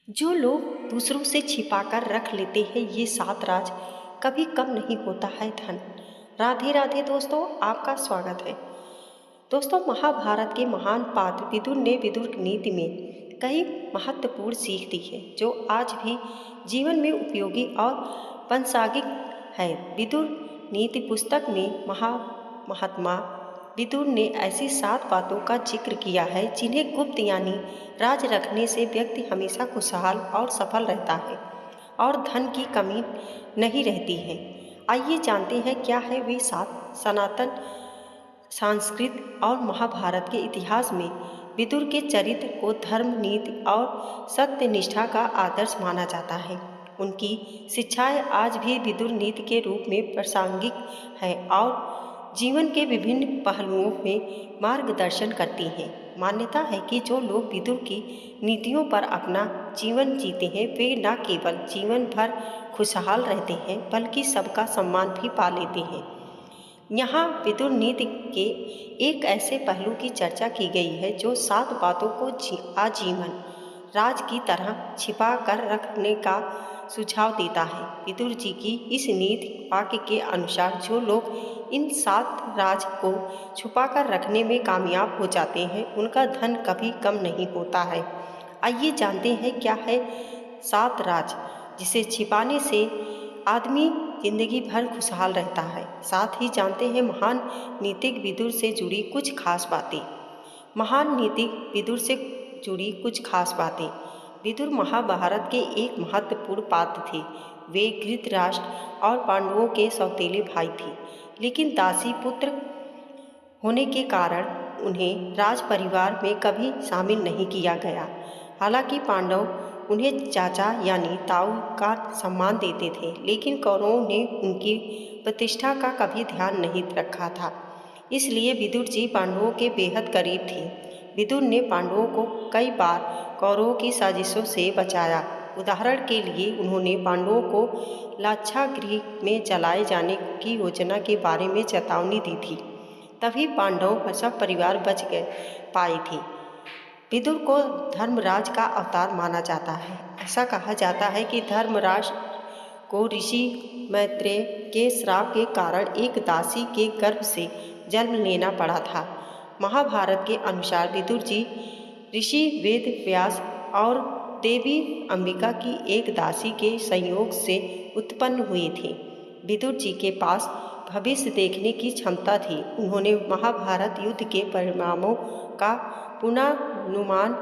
जो लोग दूसरों से छिपाकर रख लेते हैं ये सात राज, कभी कम नहीं होता है धन। राधे राधे दोस्तों, आपका स्वागत है। दोस्तों, महाभारत के महान पात्र विदुर ने विदुर नीति में कई महत्वपूर्ण सीख दी है जो आज भी जीवन में उपयोगी और प्रासंगिक है। विदुर नीति पुस्तक में महात्मा विदुर ने ऐसी सात बातों का जिक्र किया है जिन्हें गुप्त यानी राज रखने से व्यक्ति हमेशा खुशहाल और सफल रहता है और धन की कमी नहीं रहती है। आइए जानते हैं क्या है वे सात। सनातन संस्कृत और महाभारत के इतिहास में विदुर के चरित्र को धर्म, नीति और सत्यनिष्ठा का आदर्श माना जाता है। उनकी शिक्षाएं आज भी विदुर नीति के रूप में प्रासंगिक है और जीवन के विभिन्न पहलुओं में मार्गदर्शन करती हैं। मान्यता है कि जो लोग विदुर की नीतियों पर अपना जीवन जीते हैं वे न केवल जीवन भर खुशहाल रहते हैं बल्कि सबका सम्मान भी पा लेते हैं। यहाँ विदुर नीति के एक ऐसे पहलू की चर्चा की गई है जो सात बातों को आजीवन राज की तरह छिपा कर रखने का सुझाव देता है। विदुर जी की इस नीति वाक्य के अनुसार जो लोग इन सात राज को छुपा कर रखने में कामयाब हो जाते हैं उनका धन कभी कम नहीं होता है। आइए जानते हैं क्या है सात राज जिसे छिपाने से आदमी जिंदगी भर खुशहाल रहता है। साथ ही जानते हैं महान नीतिक विदुर से जुड़ी कुछ खास बातें। महान नीतिक विदुर से जुड़ी कुछ खास बातें। विदुर महाभारत के एक महत्वपूर्ण पात्र थे। वे धृतराष्ट्र और पांडवों के सौतेले भाई थे, लेकिन दासी पुत्र होने के कारण उन्हें राज परिवार में कभी शामिल नहीं किया गया। हालांकि पांडव उन्हें चाचा यानी ताऊ का सम्मान देते थे, लेकिन कौरवों ने उनकी प्रतिष्ठा का कभी ध्यान नहीं रखा था। इसलिए विदुर जी पांडवों के बेहद करीब थे। विदुर ने पांडवों को कई बार कौरवों की साजिशों से बचाया। उदाहरण के लिए उन्होंने पांडवों को लाक्षागृह में जलाए जाने की योजना के बारे में चेतावनी दी थी। तभी पांडव सब परिवार बच गए पाए थे। विदुर को धर्मराज का अवतार माना जाता है। ऐसा कहा जाता है कि धर्मराज को ऋषि मैत्रेय के श्राप के कारण एक दासी के गर्भ से जन्म लेना पड़ा था। महाभारत के अनुसार विदुर जी ऋषि वेद व्यास और देवी अंबिका की एक दासी के संयोग से उत्पन्न हुए थे। विदुर जी के पास भविष्य देखने की क्षमता थी। उन्होंने महाभारत युद्ध के परिणामों का पूर्वानुमान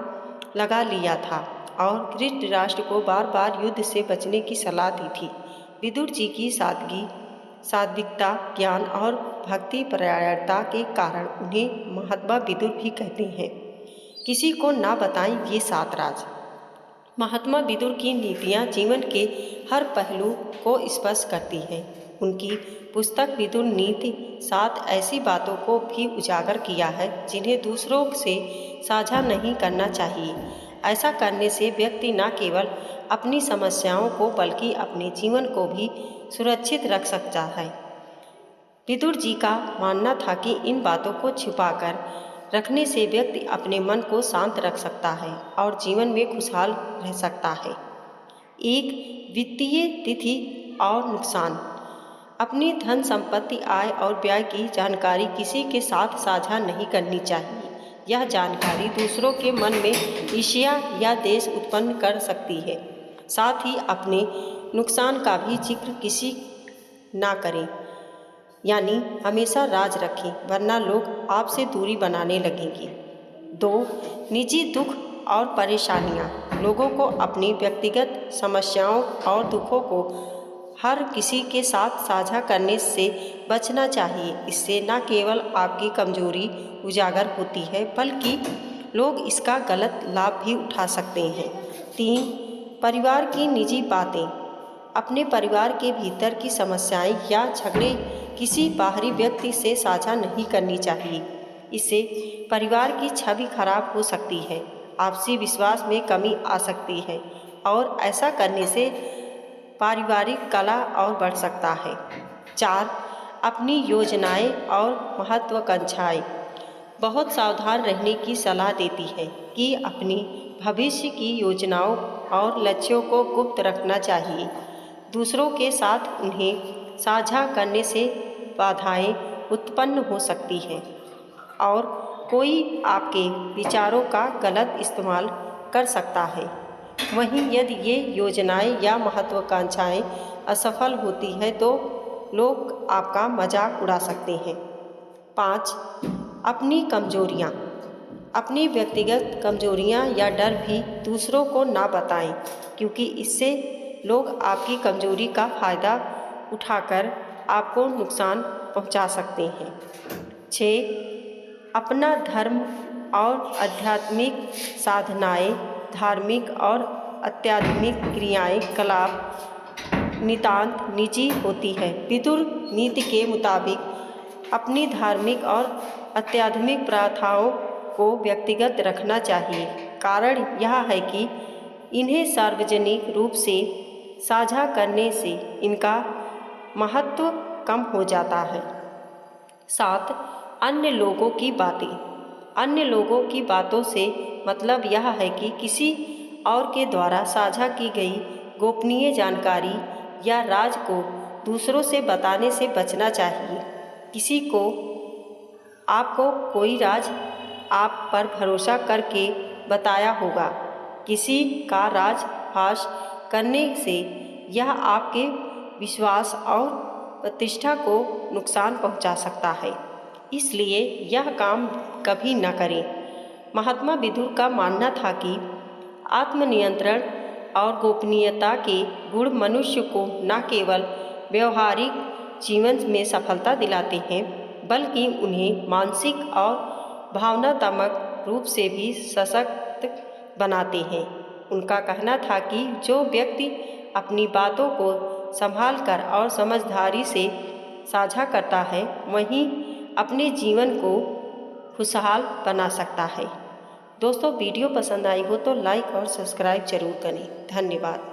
लगा लिया था और धृतराष्ट्र को बार बार युद्ध से बचने की सलाह दी थी। विदुर जी की सादगी, सात्विकता, ज्ञान और भक्ति परायणता के कारण उन्हें महात्मा विदुर भी कहते हैं। किसी को ना बताएं ये सात राज। महात्मा विदुर की नीतियाँ जीवन के हर पहलू को स्पर्श करती हैं। उनकी पुस्तक विदुर नीति सात ऐसी बातों को भी उजागर किया है जिन्हें दूसरों से साझा नहीं करना चाहिए। ऐसा करने से व्यक्ति न केवल अपनी समस्याओं को बल्कि अपने जीवन को भी सुरक्षित रख सकता है। विदुर जी का मानना था कि इन बातों को छुपाकर रखने से व्यक्ति अपने मन को शांत रख सकता है और जीवन में खुशहाल रह सकता है। एक, वित्तीय तिथि और नुकसान। अपनी धन संपत्ति, आय और व्यय की जानकारी किसी के साथ साझा नहीं करनी चाहिए। यह जानकारी दूसरों के मन में ईर्ष्या या द्वेष उत्पन्न कर सकती है। साथ ही अपने नुकसान का भी जिक्र किसी ना करें, यानी हमेशा राज रखें वरना लोग आपसे दूरी बनाने लगेंगे। 2, निजी दुख और परेशानियां। लोगों को अपनी व्यक्तिगत समस्याओं और दुखों को हर किसी के साथ साझा करने से बचना चाहिए। इससे न केवल आपकी कमजोरी उजागर होती है बल्कि लोग इसका गलत लाभ भी उठा सकते हैं। 3, परिवार की निजी बातें। अपने परिवार के भीतर की समस्याएं या झगड़े किसी बाहरी व्यक्ति से साझा नहीं करनी चाहिए। इससे परिवार की छवि खराब हो सकती है, आपसी विश्वास में कमी आ सकती है और ऐसा करने से पारिवारिक कलह और बढ़ सकता है। 4, अपनी योजनाएं और महत्वाकांक्षाएं। बहुत सावधान रहने की सलाह देती है कि अपनी भविष्य की योजनाओं और लक्ष्यों को गुप्त रखना चाहिए। दूसरों के साथ उन्हें साझा करने से बाधाएं उत्पन्न हो सकती हैं और कोई आपके विचारों का गलत इस्तेमाल कर सकता है। वहीं यदि ये योजनाएं या महत्वाकांक्षाएं असफल होती हैं तो लोग आपका मजाक उड़ा सकते हैं। 5. अपनी कमजोरियां। अपनी व्यक्तिगत कमजोरियां या डर भी दूसरों को ना बताएं, क्योंकि इससे लोग आपकी कमजोरी का फ़ायदा उठाकर आपको नुकसान पहुंचा सकते हैं। 6. अपना धर्म और आध्यात्मिक साधनाएं। धार्मिक और आध्यात्मिक क्रियाएं कलाप नितांत निजी होती है। विदुर नीति के मुताबिक अपनी धार्मिक और आध्यात्मिक प्रथाओं को व्यक्तिगत रखना चाहिए। कारण यह है कि इन्हें सार्वजनिक रूप से साझा करने से इनका महत्व कम हो जाता है। 7. अन्य लोगों की बातें। अन्य लोगों की बातों से मतलब यह है कि किसी और के द्वारा साझा की गई गोपनीय जानकारी या राज को दूसरों से बताने से बचना चाहिए। किसी को आपको कोई राज आप पर भरोसा करके बताया होगा। किसी का राज फाश करने से यह आपके विश्वास और प्रतिष्ठा को नुकसान पहुंचा सकता है, इसलिए यह काम कभी न करें। महात्मा विदुर का मानना था कि आत्मनियंत्रण और गोपनीयता के गुण मनुष्य को न केवल व्यवहारिक जीवन में सफलता दिलाते हैं, बल्कि उन्हें मानसिक और भावनात्मक रूप से भी सशक्त बनाते हैं। उनका कहना था कि जो व्यक्ति अपनी बातों को संभालकर और समझदारी से साझा करता है, वहीं अपने जीवन को खुशहाल बना सकता है। दोस्तों, वीडियो पसंद आई हो तो लाइक और सब्सक्राइब जरूर करें। धन्यवाद।